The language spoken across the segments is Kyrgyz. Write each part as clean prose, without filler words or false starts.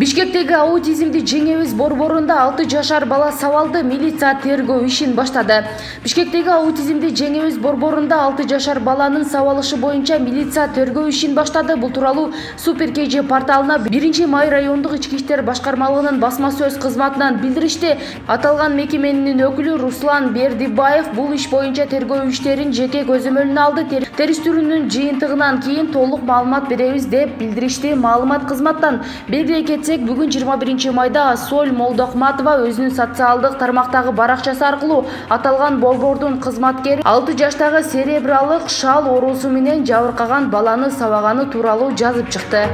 Бишкектеги аутизмди жеңебиз борборунда 6 жашар бала сабалды, милиция тергөө ишин баштады. Бишкектеги аутизмди жеңебиз борборунда 6 жашар баланын сабалышы боюнча милиция тергөө ишин баштады. Бул тууралуу Супер KG порталына 1-май райондук ички иштер башкармалыгынын басма сөз кызматынан билдиришти. Аталган мекеменин өкүлү Руслан Бердибаев бул иш боюнча тергөө иштерин жеке көзөмөлүнө алды. Териштирүүнүн жыйынтыгынан кийин толук маалымат беребиз деп билдиришти. Маалымат кызматтан белгилей кетсек, бүгүн 21-майда Соль Молдохматова өзүнүн социалдык тармактагы баракчасы аркылуу аталган борбордун кызматкери 6 жаштагы церебралдык шал оорусу менен жабыркаган баланы сабаганы тууралуу жазып чыкты.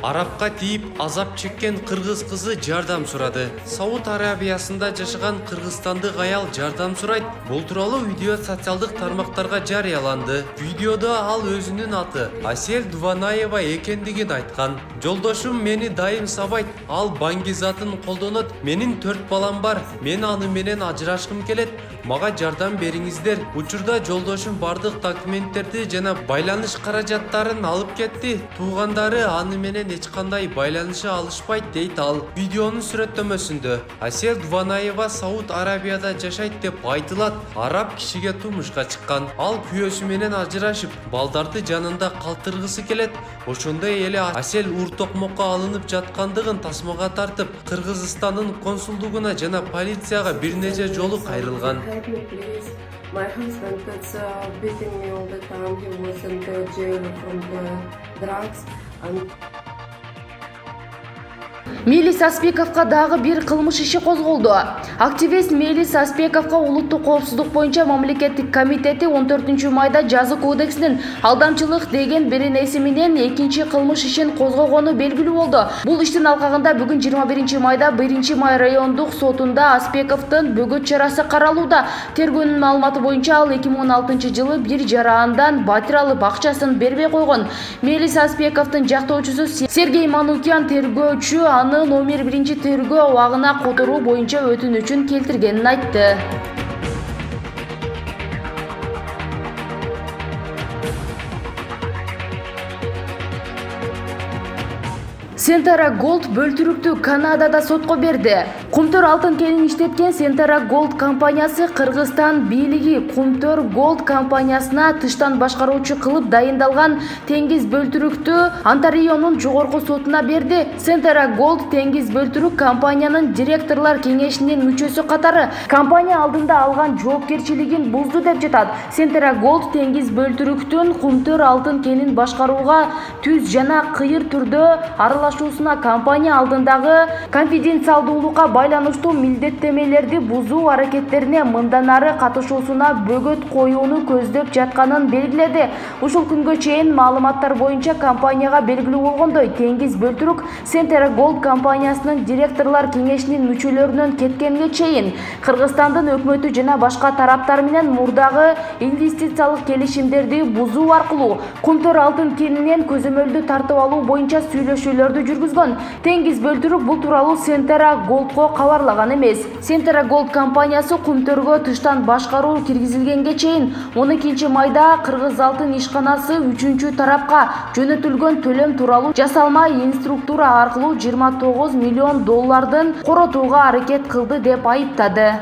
Арапка тийип азап чеккен кыргыз кызы жардам сурады. Сауд Арабиясында жашаган кыргызстандык аял жардам сурайт. Бул тууралуу видео социалдык тармактарга жарыяланды. Видеодо ал өзүнүн аты Асель Дуванаева экендигин айткан. Жолдошум мени дайым сабайт, ал баңгизатын колдонот. Менин 4 балам бар. Мен аны менен ажырашкым келет. Мага жардам бериңиздер. Учурда жолдошум бардык документтерди жана байланыш каражаттарын алып кетти. Туугандары аны менен эч кандай байланыша алышпайт дейт ал. Видеонун сүрөттөмөсүндө Асель Дуванаева Сауд Арабияда жашайт деп айтылат. Араб кишиге турмушка чыккан. Ал күйөөсү менен ажырашып, балдарды жанында калтыргысы келет. Ошондой эле Асель уртокмокко алынып жаткандыгын тасмага тартып, Кыргызстандын консулдугуна жана полицияга бир нече жолу кайрылган. My husband was beating me all the time. He was in the jail from the drugs. Мелис Аспековго дагы бир кылмыш иши козголду. Активист Мелис Аспековго улуттук коопсуздук боюнча мамлекеттик комитети 14-майда жаза кодексинин алдамчылык деген беренеси менен 2-чи кылмыш ишин козгогону белгилүү болду. Бул иштин алкагында бүгүн 21-майда 1-май райондук сотунда Аспековдун бөгөт чарасы каралууда. Тергөөнүн маалыматы боюнча ал 2016-жылы бир жараандан батир алып акчасын бербей койгон. Мелис Аспековдун жактоочусу Сергей Манукян тергөөчү аны номер 1 тергөө абагына которуу боюнча өтүнүчүн келтиргенин айтты. Centara Gold бөлтүрүктү Канадада сотко берди. Кумтөр алтын кенин иштеткен Centara Gold компаниясы Кыргызстан бийлиги Кумтөр Gold компаниясына тыштан башкаруучу кылып дайындалган теңиз бөлтүрүктү Онтарионун жогорку сотуна берди. Centara Gold теңиз бөлтүрүк компаниянын директорлор кеңешинин мүчөсү катары компания алдында алган жоопкерчилигин бузду деп жатат. Centara Gold теңиз бөлтүрүктүн Кумтөр алтын кенин башкарууга түз жана кыйыр түрдө аралашуусуна компания алдындагы конфиденциалдуулукка байланыштуу милдеттемелерди бузуу аракеттерине мындан ары катышуусуна бөгөт коюуну көздөп жатканын белгиледи. Ушул күнгө чейин маалыматтар боюнча компанияга белгилүү болгондой, теңиз бөлтүрүк Centara Gold компаниясынын директорлор кеңешинин мүчөлөрүнөн кеткенге чейин Кыргызстандын өкмөтү жана башка тараптар менен мурдагы инвестициялык келишимдерди бузуу аркылуу Кумтөр алтын кенинен көзөмөлдү тартып алуу боюнча сүйлөшүүлөрдү жүргүзгөн. Теңиз бөлтүрүк бул тууралуу Centara Goldго кабарлаган эмес. Centara Gold компаниясы Кумтөргө тыштан башкаруу киргизилгенге чейин 12-майда Кыргыз алтын ишканасы 3-чү тарапка жөнөтүлгөн төлөм тууралуу жасалма инструктура аркылуу 29 миллион доллардын коротууга аракет кылды деп айыптады.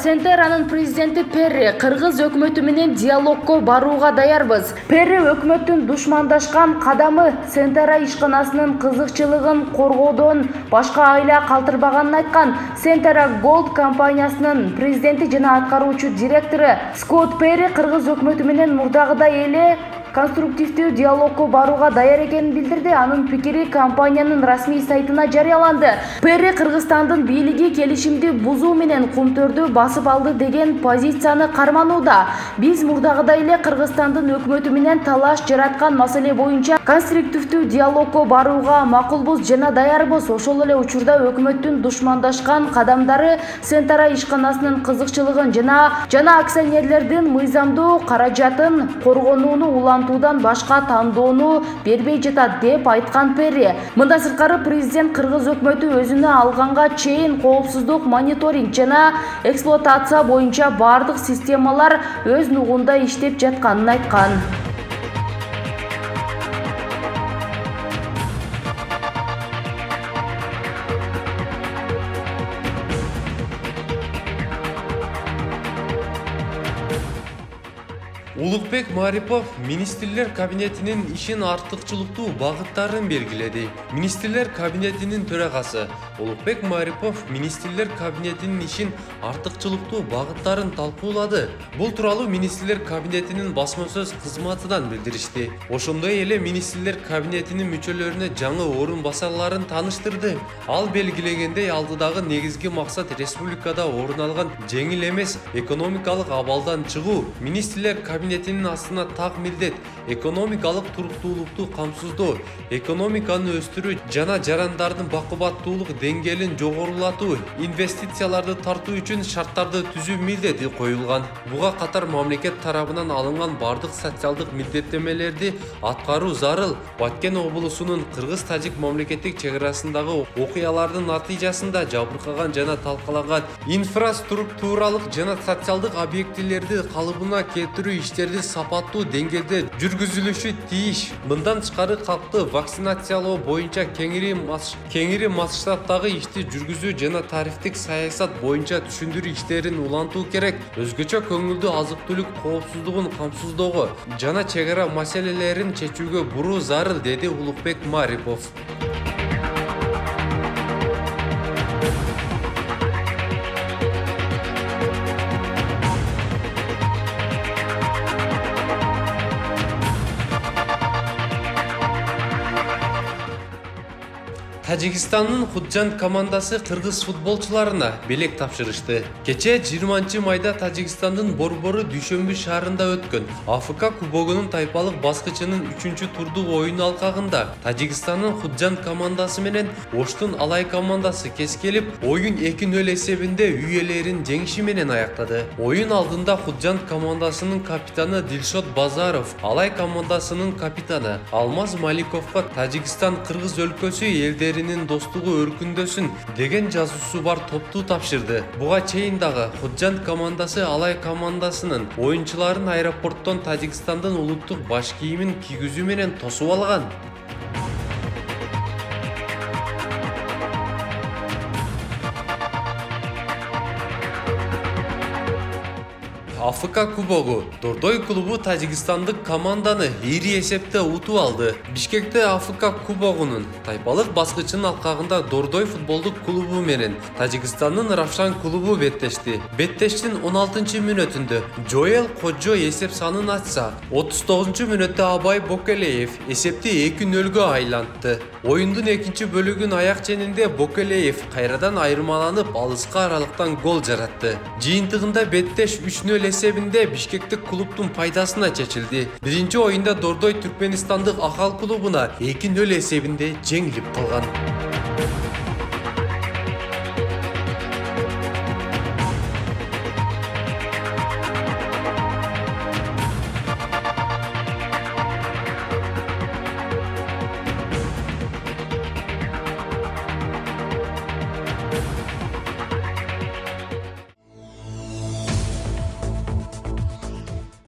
Centara'nын президенти Перри Кыргыз өкмөтү менен диалогко барууга даярбыз. Перри өкмөттүн душмандашкан кадамы Centara ишканасынын кызыкчылыгын коргоодон башка айла калтырбаганын айткан. Centara Gold компаниясынын президенти жана аткаруучу директору Скотт Перри Кыргыз өкмөтү менен мурдагыдай эле конструктивдүү диалогко барууга даяр экенин билдирди. Анын пикири компаниянын расмий сайтына жарыяланды. Перри Кыргызстандын бийлиги келишимди бузуу менен Кумтөрдү басып алды деген позицияны карманууда. Биз мурдагыдай эле Кыргызстандын өкмөтү менен талаш жараткан маселе боюнча конструктивдүү диалогко барууга макулбуз жана даярбыз. Ошол эле учурда өкмөттүн душмандашкан кадамдары Centara ишканасынын кызыкчылыгын жана акционерлердин мыйзамдуу каражатын коргонууну улам улантуудан башка тандоону бербей жатат деп айткан Перри. Мындан сырткары президент кыргыз өкмөтү өзүнө алганга чейин коопсуздук мониторинг жана эксплуатация боюнча бардык системалар өз нугунда иштеп жатканын айткан. Улукбек Марипов министрлер кабинетинин ишин артыкчылыктуу багыттарын белгиледи. Министрлер кабинетинин төрагасы Улукбек Марипов министрлер кабинетинин ишин артыкчылыктуу багыттарын талкуулады. Бул тууралуу министрлер кабинетинин басма сөз кызматынан билдиришти. Ошондой эле министрлер кабинетинин мүчөлөрүнө жаңы орун басарларын тааныштырды. Ал белгилегендей, алдыдагы негизги максат республикада орун алган жеңил эмес экономикалык абалдан чыгуу. Министрлер кабинетинин астына так милдет экономикалык туруктуулукту камсыздоо, экономиканы өстүрүү жана жарандардын бакубаттуулук деңгээлин жогорулатуу, инвестицияларды тартуу үчүн шарттарды түзүү милдети коюлган. Буга катар мамлекет тарабынан алынган бардык социалдык милдеттемелерди аткаруу зарыл. Баткен облусунун кыргыз-тажик мамлекеттик чек арасындагы окуялардын натыйжасында жабыркаган жана талкаланган инфраструктуралык жана социалдык объектилерди калыбына келтирүү иштерди сапаттуу деңгээлде жүргүзүлүшү тийиш. Мындан тышкары калкты вакцинациялоо боюнча кеңири масштабтагы ишти жүргүзүү жана тарифтик саясат боюнча түшүндүрүү иштерин улантуу керек. Өзгөчө көңүлдүү азык-түлүк коопсуздугун камсыздоого жана чек ара маселелерин чечүүгө буруу зарыл, деди Улукбек Марипов. Тажикстандын Худжанд командасы кыргыз футболчуларына белек тапшырышты. Кече 20-майда Тажикстандын Борбору Дүйшөмбү шаарында өткөн АФК кубогунун тайпалык баскычынын 3-турдук оюну алкагында Тажикстандын Худжанд командасы менен Оштун Алай командасы кескелип, оюн 2-0 эсебинде үй ээлерин жеңиши менен аяктады. Оюн алдында Худжанд командасынын капитаны Дилшот Базаров, Алай командасынын капитаны Алмаз Маликовго Тажикстан Кыргыз өлкөсү элдеринин достугу өркүндөсүн деген жазуусу бар топту тапшырды. Буга чейин дагы Худжанд командасы Алай командасынын оюнчуларын аэропорттон Тажикстандын улуттук баш кийимин кийгизүү менен тосуп алган. АФК кубогу Дордой клубу Тажикстандык команданы ири эсепте утуп алды. Бишкекте АФК кубогунун тайпалык баскычынын алкагында Дордой футболдук клубу менен Тажикстандын Равшан клубу беттешти. Беттештин 16-мүнөтүндө Жоэл Коджо эсеп санын ачса, 39-мүнөттө Абай Бокелеев эсепти 2-0 айлантты. Оюндун экинчи бөлүгүн аяк ченинде Бокелеев кайрадан айырмаланып алыска аралыктан гол жаратты. Жыйынтыгында Беттеш 3-0 эсебинде бишкектик клубтун пайдасына чечилди. Биринчи оюнда Дордой Түркменистандык Ахал клубуна 2-0 эсебинде жеңилип калган.